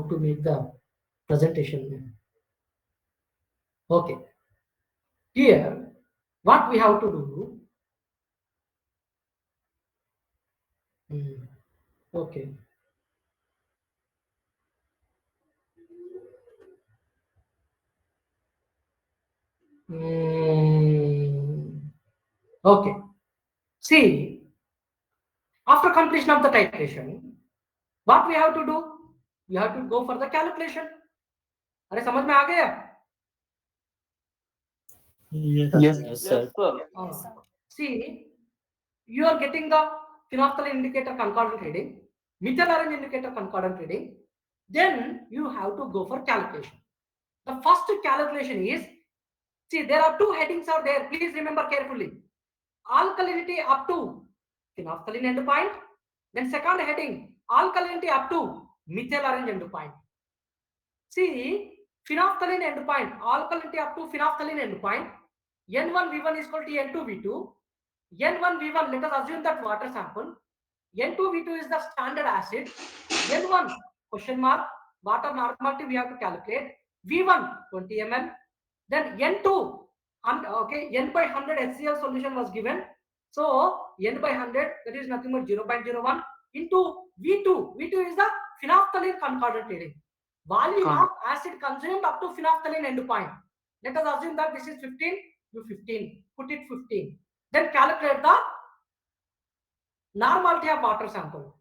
to make the presentation. Okay. Here, what we have to do? Okay. Okay. See, after completion of the titration, what we have to do? We have to go for the calculation. अरे समझ में आ गया? Yes, sir. See, you are getting the phenolphthalein indicator concordant reading, methyl arrange indicator concordant reading. Then you have to go for calculation. The first calculation is, see, there are two headings are there. Please remember carefully. Alkalinity up to phenolphthalein endpoint. Then second heading, alkalinity up to methyl arrange endpoint. See, phenolphthalein endpoint, alkalinity up to phenolphthalein endpoint. N1V1 is equal to N2V2. N1V1, let us assume that water sample. N2V2 is the standard acid. N1 question mark, water normality we have to calculate. V1 20 ml. Then N2, okay, N by 100 HCl solution was given. So N by 100, that is nothing but 0.01 into V2. V2 is the phenolphthalein concordant reading. Volume of acid consumed up to phenolphthalein endpoint. Let us assume that this is 15, you 15, put it 15. Then calculate the normality of water sample.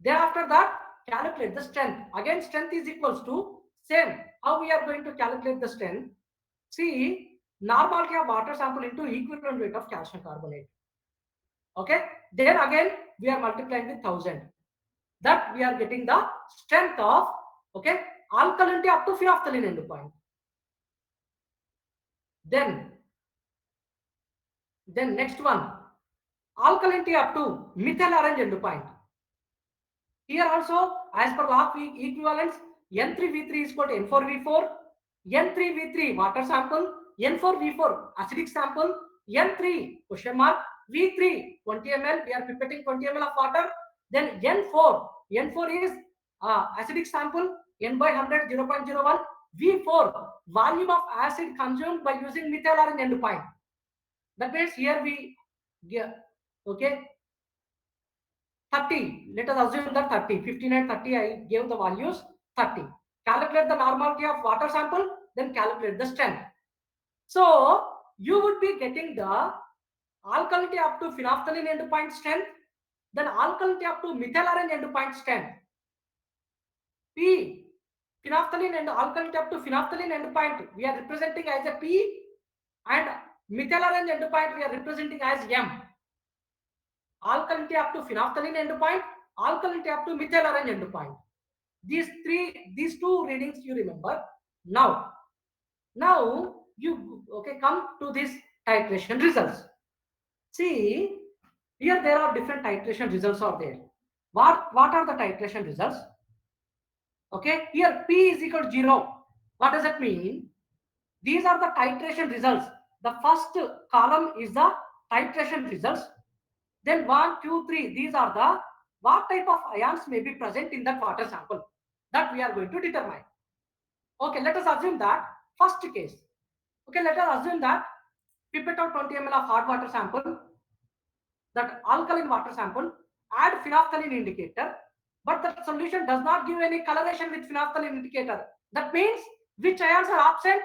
Thereafter that, calculate the strength. Again, strength is equals to same. How we are going to calculate the strength? See, normality of water sample into equivalent weight of calcium carbonate. Okay. Then again, we are multiplying with 1000. That we are getting the strength of, okay, alkalinity up to phenolphthalein endpoint. Then next one, alkalinity up to methyl arrange endpoint. Here also, as per law of equivalence, N3V3 is equal to N4V4, N3V3 water sample, N4V4 acidic sample, N3 question mark, V3 20 ml, we are pipetting 20 ml of water. Then N4 is acidic sample, N by 100 0.01, V4 volume of acid consumed by using methyl arrange endpoint. That means here we get, okay, 30. Let us assume that 30, 15 and 30, I gave the values 30. Calculate the normality of water sample, then calculate the strength. So you would be getting the alkalinity up to phenolphthalein endpoint strength, then alkalinity up to methyl arrange endpoint strength. P, phenolphthalein and alkalinity up to phenolphthalein endpoint, we are representing as a P, and methyl arrange endpoint we are representing as M. Alkalinity up to phenolphthalein endpoint, alkalinity up to methyl arrange endpoint. These two readings you remember. Now you come to this titration results. See, here there are different titration results are there. What are the titration results? Okay, here P is equal to 0. What does that mean? These are the titration results. The first column is the titration results. Then 1, 2, 3, these are the what type of ions may be present in that water sample that we are going to determine. Okay, let us assume that first case. Okay, let us assume that pipette out 20 ml of hot water sample, that alkaline water sample, add phenolphthalein indicator, but the solution does not give any coloration with phenolphthalein indicator. That means which ions are absent?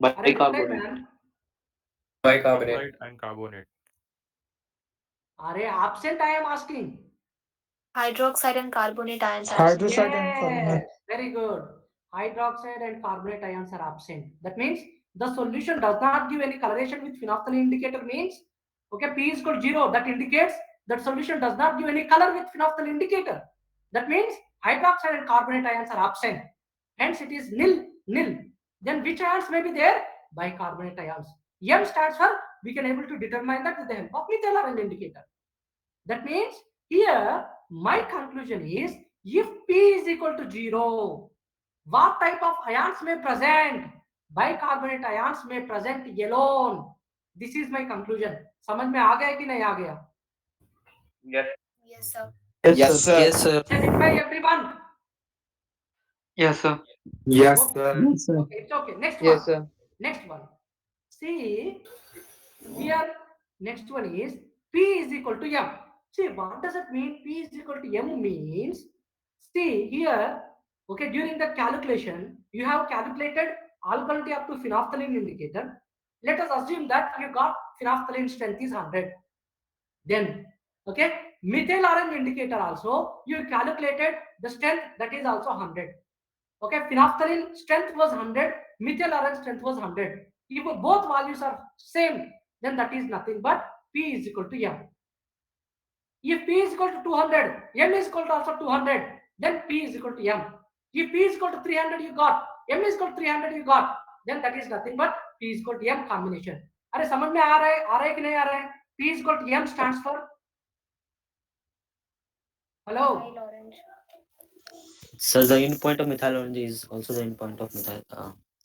Bicarbonate. Bicarbonate and carbonate. Are absent? I am asking. Hydroxide and carbonate ions are Hydroxide absent. and carbonate. Very good. Hydroxide and carbonate ions are absent. That means the solution does not give any coloration with phenolphthalein indicator means, okay, P is equal to 0. That indicates that solution does not give any color with phenolphthalein indicator. That means hydroxide and carbonate ions are absent. Hence it is nil. Then which ions may be there? Bicarbonate ions. M stands for, we can able to determine that with the help of methyl arrange indicator. That means here my conclusion is, if P is equal to 0, what type of ions may present? Bicarbonate ions may present alone. This is my conclusion. समझ में आ गया कि नहीं आ गया? Yes. Yes, sir. Yes, sir. Yes, sir. Said it by everyone. Yes, sir. Yes, Okay. sir. Yes, sir. Okay, it's okay. Next Yes, one. sir. Next one. See, here, next one is P is equal to M. See, what does it mean? P is equal to M means, see here, okay, during the calculation, you have calculated alkalinity up to phenolphthalein indicator. Let us assume that you got phenolphthalein strength is 100. Then, okay, methyl orange indicator also, you calculated the strength that is also 100. Okay, phenolphthalein strength was 100, methyl orange strength was 100. If both values are same, then that is nothing but P is equal to M. If P is equal to 200, M is equal to also 200, then P is equal to M. If P is equal to 300, you got, M is equal to 300, you got, then that is nothing but P is equal to M combination. अरे समझ में आ रहा है कि नहीं आ रहा है? P is equal to M stands for, hello. Methyl orange. So the end point of methyl orange is also the end point of methyl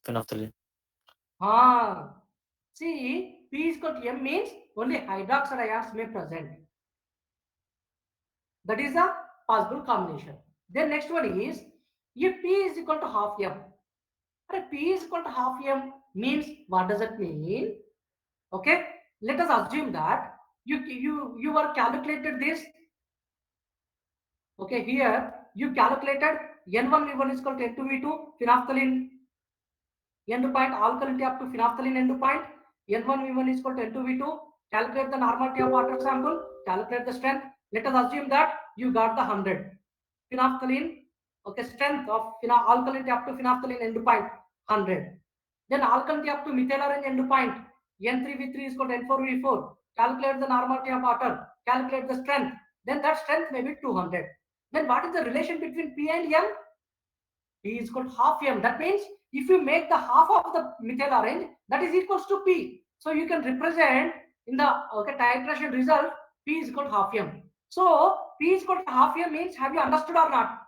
phenolphthalein. Ah, see, P is equal to M means only hydroxide ions may present. That is a possible combination. Then next one is, if P is equal to half M. P is equal to half M means, what does it mean? Okay, let us assume that you were calculated this. Okay, here you calculated N1 V1 is equal to N2 V2 phenolphthalein end point alkalinity up to phenolphthalein end point. N1 V1 is equal to N2 V2. Calculate the normality of water sample. Calculate the strength. Let us assume that you got the 100 phenolphthalein. Okay, strength of alkalinity up to phenolphthalein end point 100. Then alkalinity up to methyl orange end point N3V3 is equal to N4V4. Calculate the normality of water. Calculate the strength. Then that strength may be 200. Then what is the relation between P and M? P is equal to half M. That means if you make the half of the methyl orange, that is equals to P. So you can represent in the titration result, P is equal to half M. So P is equal to half M means, have you understood or not?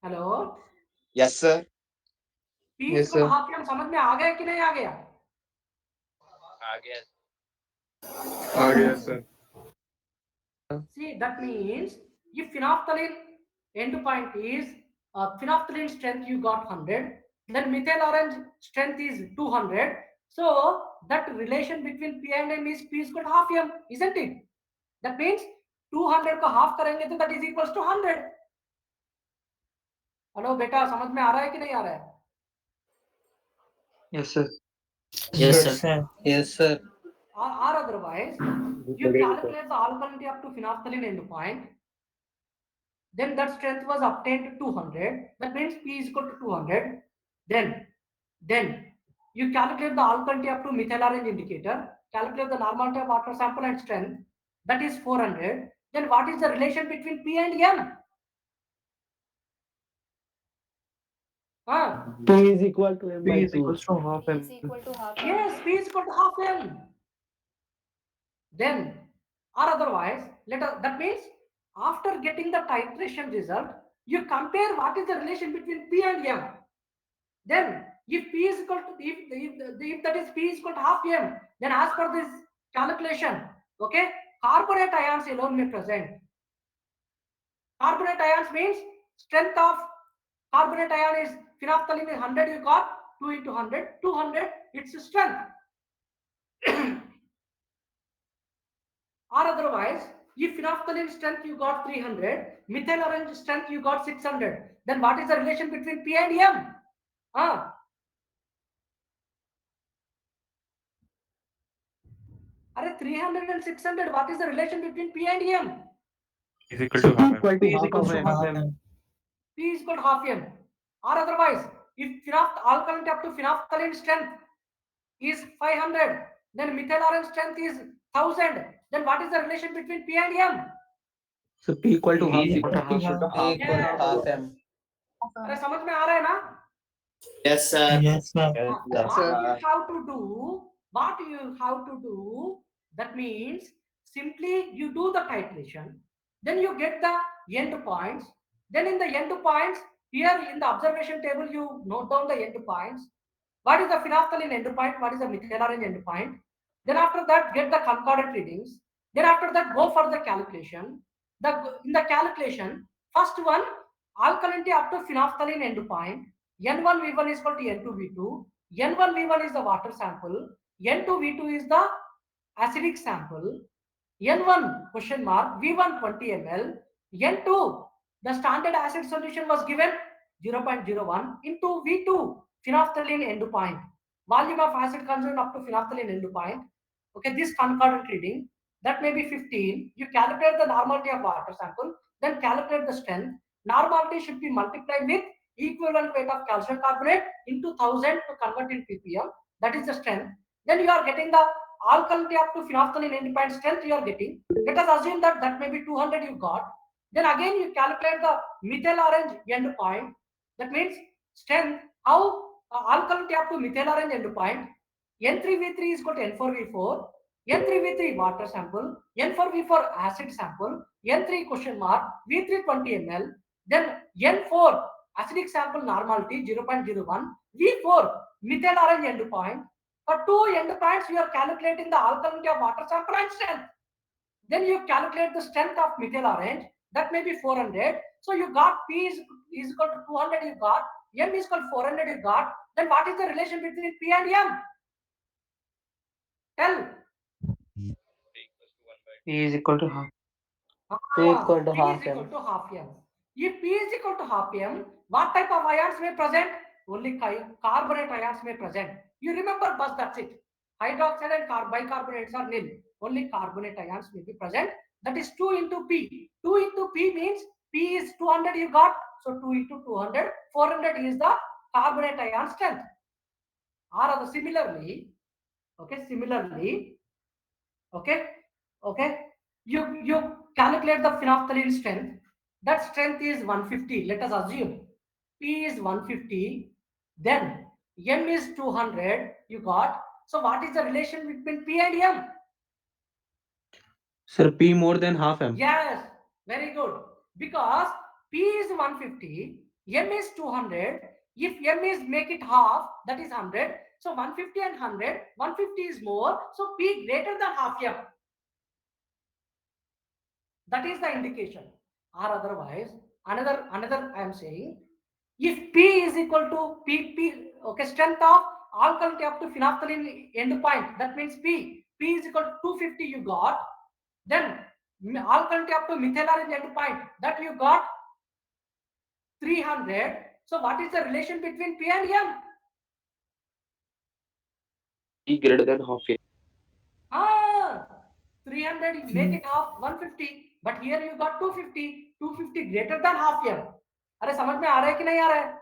Hello? Yes, sir. P is Yes, equal to sir. half M समझ में आ गया कि नहीं आ गया? Yes, sir. See, that means if phenolphthalein end point is phenolphthalein strength you got 100, then methyl orange strength is 200. So that relation between P and M is P is equal to half M, isn't it? That means 200 को half करेंगे तो that is equals to 100. Hello बेटा, समझ में आ रहा है कि नहीं आ रहा है? Yes, sir. Yes, sir. Yes, sir. Or otherwise, you calculate the alkalinity up to phenolphthalein end point. Then that strength was obtained to 200. That means P is equal to 200. Then you calculate the alkalinity up to methyl orange indicator. Calculate the normality of water sample and strength. That is 400. Then what is the relation between P and M? P is equal to M P by is 2. equals to half Is M. equal to half M. Yes, P is equal to half M. Then, or otherwise, that means after getting the titration result, you compare what is the relation between P and M. Then, if P is equal to if that is P is equal to half M, then as per this calculation, okay, carbonate ions alone may present. Carbonate ions means strength of carbonate ion is phenolphthalein is 100, you got 2 into 100, 200, its strength. Or otherwise, if phenolphthalein strength you got 300, methyl orange strength you got 600, then what is the relation between P and M? Are 300 and 600, what is the relation between P and M? Is equal So to P half M. equal P to is half equal of to M. half M. P is equal to half M. Or otherwise, if alkalinity up to phenolphthalein strength is 500, then methyl orange strength is 1000, then what is the relation between P and M? So P equal to P half is M. equal to half. P equal to half M. अरे समझ में आ रहा है ना? Yes, sir. Yes, sir. What you have to do, that means simply you do the titration, then you get the end points, then in the end points, here in the observation table, you note down the end points. What is the phenolphthalein end point? What is the methyl orange end point? Then after that, get the concordant readings. Then after that, go for the calculation. In the calculation, first one, alkalinity up to phenolphthalein end point. N1V1 is equal to N2V2. N1V1 is the water sample. N2V2 is the acidic sample. N1 question mark, V1 20 ml. N2, the standard acid solution was given 0.01 into V2, phenolphthalein end point. Volume of acid consumed up to phenolphthalein end point. Okay, this concordant reading, that may be 15. You calculate the normality of water sample, then calculate the strength. Normality should be multiplied with equivalent weight of calcium carbonate into 1000 to convert in ppm. That is the strength. Then you are getting the alkalinity up to phenolphthalein end point strength you are getting. Let us assume that that may be 200 you got. Then again you calculate the methyl orange end point. That means strength, how alkalinity up to methyl orange end point. N3V3 is equal to N4V4. N3V3 water sample, N4V4 acid sample, N3 question mark, V3 20 ml, then N4 acidic sample normality 0.01, V4 methyl orange end point. For two end points, you are calculating the alkalinity of water sample and strength. Then you calculate the strength of methyl orange, that may be 400. So you got P is equal to 200 you got, M is equal to 400 you got. Then what is the relation between P and M? Tell. P is equal to half. P is equal to half M. If P is equal to half M, what type of ions may present? Only carbonate ions may present. You remember, but that's it. Hydroxide and bicarbonates are nil. Only carbonate ions may be present. That is 2 into P. 2 into P means P is 200 you got. So 2 into 200. 400 is the carbonate ion strength. Or other similarly, okay, you calculate the phenolphthalein strength. That strength is 150. Let us assume P is 150. Then M is 200. You got. So what is the relation between P and M? Sir, P more than half M. Yes, very good. Because P is 150, M is 200. If M is make it half, that is 100. So 150 and 100, 150 is more. So P greater than half M. That is the indication. Or otherwise, another I am saying, if P is equal to P, okay, strength of alkalinity up to phenolphthalein end point, that means P is equal to 250 you got. Then alkalinity up to methyl orange end point, that you got 300. So what is the relation between P and M? P greater than half M. 300 make it half 150, but here you got 250. 250 greater than half M. अरे समझ में आ रहा है कि नहीं आ रहा है?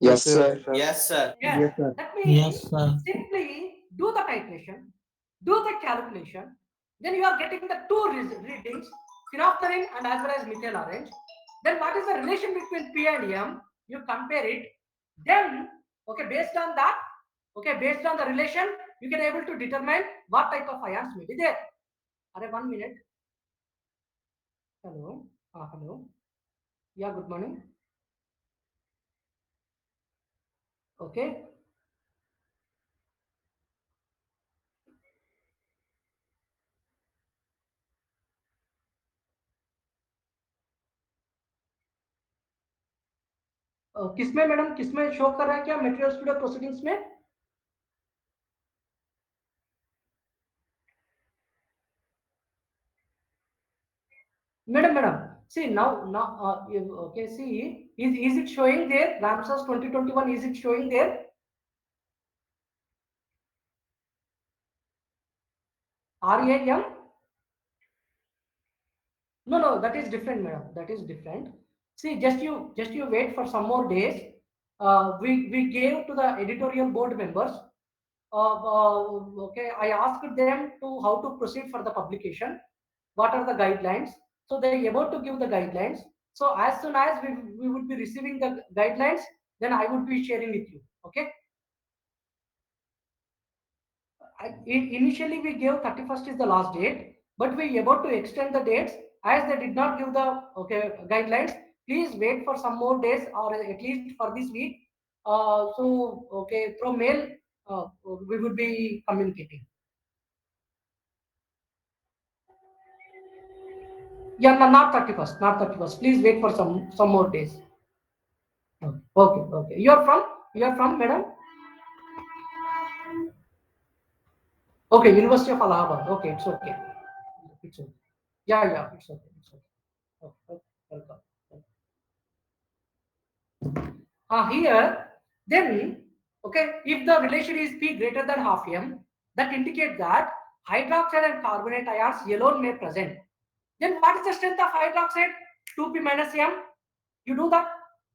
Yes, sir. Yes, sir. Yes, sir. That means simply do the titration, do the calculation, then you are getting the two readings, phenolphthalein and as well as methyl orange. Then what is the relation between P and M? You compare it. Then, okay, based on that, okay, based on the relation, you can able to determine what type of ions may be there. Are 1 minute. Hello. Hello. Yeah, good morning. Okay. किसमें madam, किसमें show कर रहा है क्या material studio proceedings में? Madam, see now, okay, see, is it showing there? Ramsas 2021, is it showing there? RAM? No, that is different, madam. That is different. See, just you wait for some more days. We gave to the editorial board members. Okay, I asked them to how to proceed for the publication. What are the guidelines? So they are about to give the guidelines. So as soon as we would be receiving the guidelines, then I would be sharing with you. Okay. Initially we gave 31st is the last date, but we are about to extend the dates as they did not give the guidelines. Please wait for some more days or at least for this week. So okay, through mail we would be communicating. Yeah, no, not 31st, not 31st. Please wait for some more days. Okay. You're from, madam? Okay, University of Allahabad. Okay, it's okay. It's okay. Yeah, it's okay. It's okay. Okay, welcome. Here, then, okay, if the relation is P greater than half m, that indicates that hydroxide and carbonate ions alone may present. Then what is the strength of hydroxide? 2p minus m. You do that.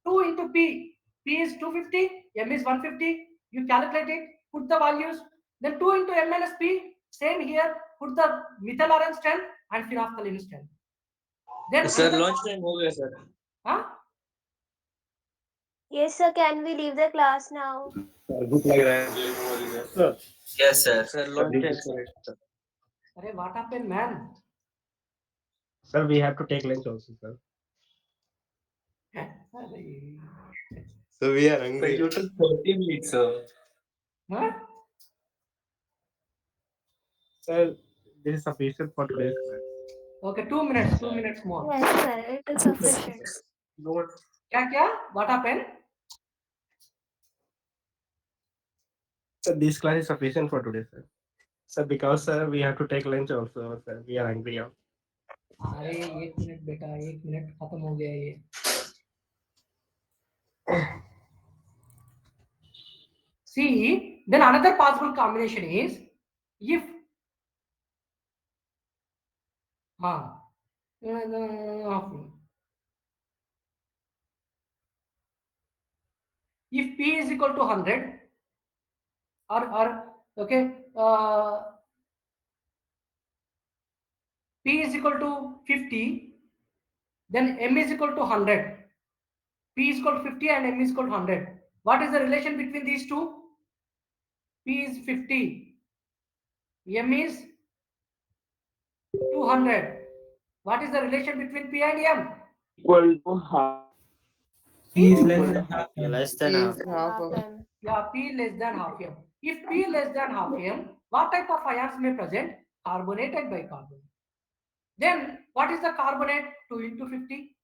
2 into p. P is 250, m is 150. You calculate it, put the values. Then 2 into m minus p. Same here. Put the methyl iron strength and phenolphthalein strength. Then Sir, launch time हो गया sir. Huh? Yes, sir. Can we leave the class now? भूख लग रहा है sir. Yes sir. Sir, launch time sir. Arey, what happened, man? Sir, we have to take lunch also, sir. Arey. So we are Sir, hungry. you took 30 minutes sir. Huh? Sir, this is sufficient for today's class. Okay, 2 minutes. 2 minutes more. Yes, sir. It is sufficient. No, Kya? What happened? sir, this class is sufficient for today, sir. Sir, because sir, we have to take lunch also, sir. We are hungry now. अरे 1 minute बेटा, 1 minute खत्म हो गया ये. See, then another possible combination is if if P is equal to 100 or okay, P is equal to 50, then M is equal to 100. P is equal to 50 and M is equal to 100. What is the relation between these two? P is 50, M is 200. What is the relation between P and M? Equal to half. P is Equal to half. Less than half. Half M. Yeah, P less than half M. If P less than half M, what type of ions may present? Carbonate and bicarbonate. Then what is the carbonate? 2 into 50.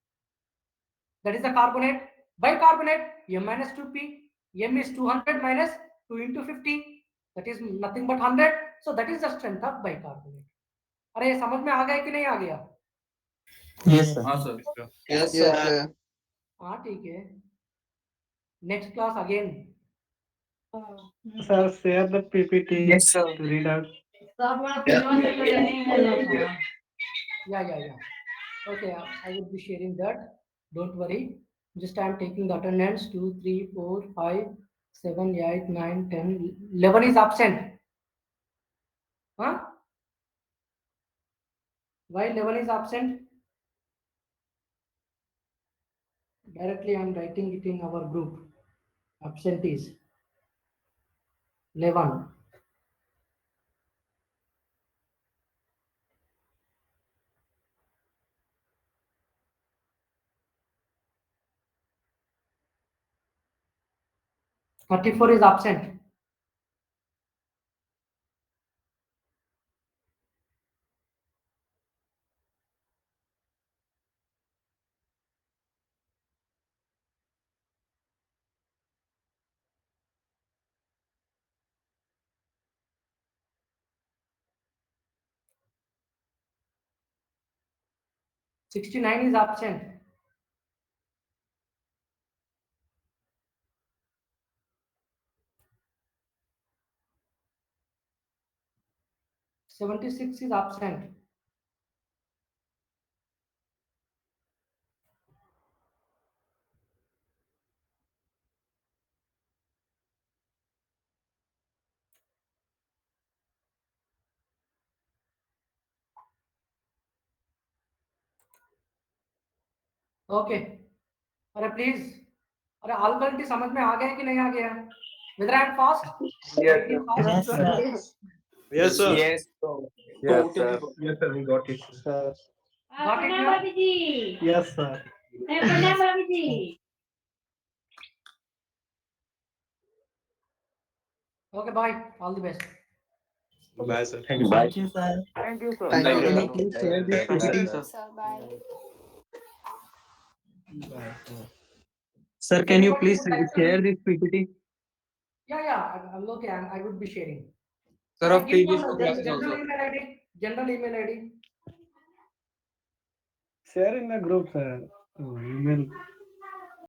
That is the carbonate. Bicarbonate, M minus 2P. M is 200 minus 2 into 50. That is nothing but 100. So that is the strength of bicarbonate. अरे ये समझ में आ गया कि नहीं आ गया? Yes sir. हाँ sir. Yes sir. हाँ ठीक है. Next class again. Sir, share the PPT. Yes sir. To read out. Yeah. Okay, I will be sharing that. Don't worry. Just I am taking the attendance. 2, 3, 4, 5, 7, 8, 9, 10, 11 is absent. Huh? Why 11 is absent? Directly I am writing it in our group. Absentees. 11. "34 is absent. "69 is absent. "76 is absent. Okay. अरे please, अरे अल्कलिटी समझ में आ गया कि नहीं आ गया? Whether I am fast? Yes Yes, sir. Yes sir. Yes sir. Yes, sir. Yes, sir. We got it. Sir. Got it now? Yes, sir. Okay, bye. All the best. Bye, sir. Thank you. Bye. Thank you, sir. Thank you, sir. Thank you. Can you please share this PPT? Sir, bye. Sir, can you Anybody please would like to share read? this PPT? Yeah, I'm okay. I would be sharing. Sir, I of give PG one classes general also. email ID. General email ID. Share in the group, sir. Email.